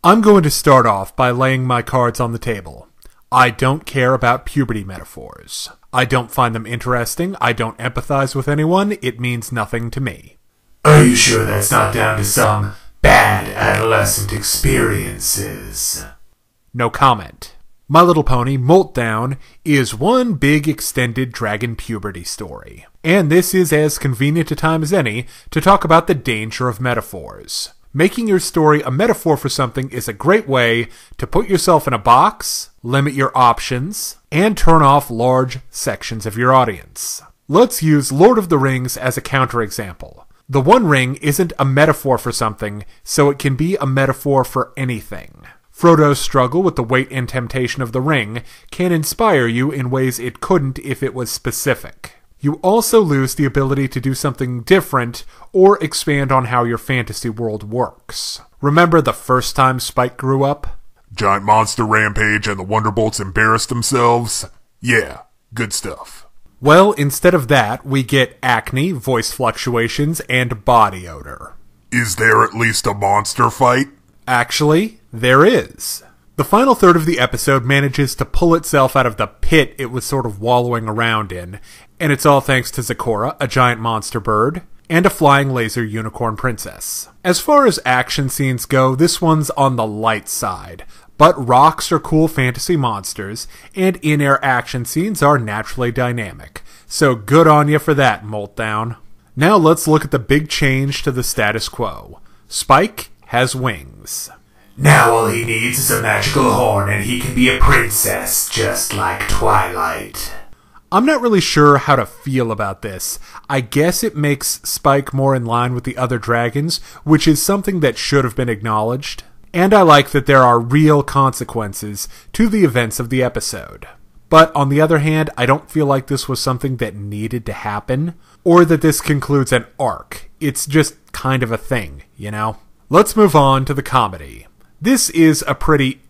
I'm going to start off by laying my cards on the table. I don't care about puberty metaphors. I don't find them interesting. I don't empathize with anyone. It means nothing to me. Are you sure that's not down to some bad adolescent experiences? No comment. My Little Pony, Molt Down, is one big extended dragon puberty story. And this is as convenient a time as any to talk about the danger of metaphors. Making your story a metaphor for something is a great way to put yourself in a box, limit your options, and turn off large sections of your audience. Let's use Lord of the Rings as a counterexample. The One Ring isn't a metaphor for something, so it can be a metaphor for anything. Frodo's struggle with the weight and temptation of the ring can inspire you in ways it couldn't if it was specific. You also lose the ability to do something different or expand on how your fantasy world works. Remember the first time Spike grew up? Giant monster rampage and the Wonderbolts embarrassed themselves? Yeah, good stuff. Well, instead of that, we get acne, voice fluctuations, and body odor. Is there at least a monster fight? Actually, there is. The final third of the episode manages to pull itself out of the pit it was sort of wallowing around in, and it's all thanks to Zecora, a giant monster bird, and a flying laser unicorn princess. As far as action scenes go, this one's on the light side, but rocks are cool fantasy monsters, and in-air action scenes are naturally dynamic. So good on you for that, Molt Down. Now let's look at the big change to the status quo. Spike has wings. Now all he needs is a magical horn and he can be a princess, just like Twilight. I'm not really sure how to feel about this. I guess it makes Spike more in line with the other dragons, which is something that should have been acknowledged. And I like that there are real consequences to the events of the episode. But on the other hand, I don't feel like this was something that needed to happen, or that this concludes an arc. It's just kind of a thing, you know? Let's move on to the comedy. This is a pretty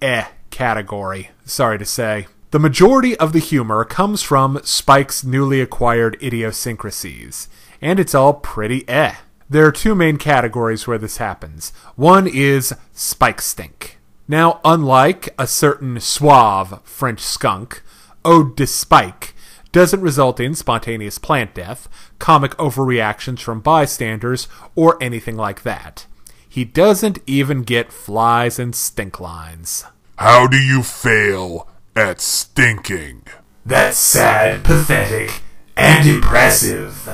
category, sorry to say. The majority of the humor comes from Spike's newly acquired idiosyncrasies, and it's all pretty There are two main categories where this happens. One is Spike Stink. Now, unlike a certain suave French skunk, Ode to Spike doesn't result in spontaneous plant death, comic overreactions from bystanders, or anything like that. He doesn't even get flies and stink lines. How do you fail at stinking? That's sad, pathetic, and impressive.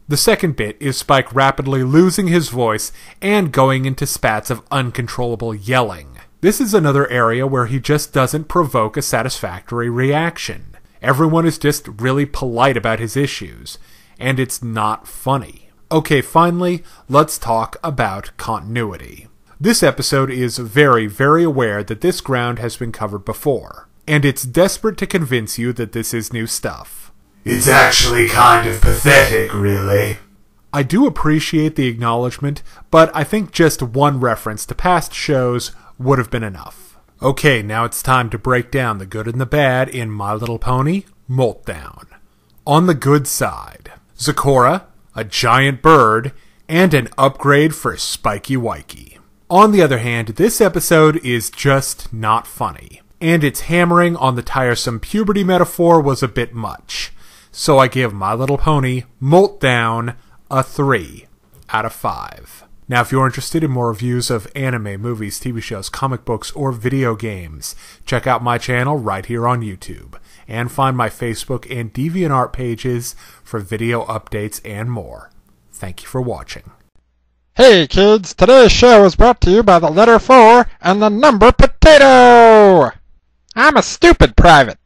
The second bit is Spike rapidly losing his voice and going into spats of uncontrollable yelling. This is another area where he just doesn't provoke a satisfactory reaction. Everyone is just really polite about his issues, and it's not funny. Okay, finally, let's talk about continuity. This episode is very, very aware that this ground has been covered before, and it's desperate to convince you that this is new stuff. It's actually kind of pathetic, really. I do appreciate the acknowledgement, but I think just one reference to past shows would have been enough. Okay, now it's time to break down the good and the bad in My Little Pony, Molt Down. On the good side, Zecora, a giant bird, and an upgrade for Spiky Wikey. On the other hand, this episode is just not funny, and its hammering on the tiresome puberty metaphor was a bit much. So I give My Little Pony, Molt Down, a 3 out of 5. Now, if you're interested in more reviews of anime, movies, TV shows, comic books, or video games, check out my channel right here on YouTube, and find my Facebook and DeviantArt pages for video updates and more. Thank you for watching. Hey kids, today's show is brought to you by the letter 4 and the number potato! I'm a stupid private.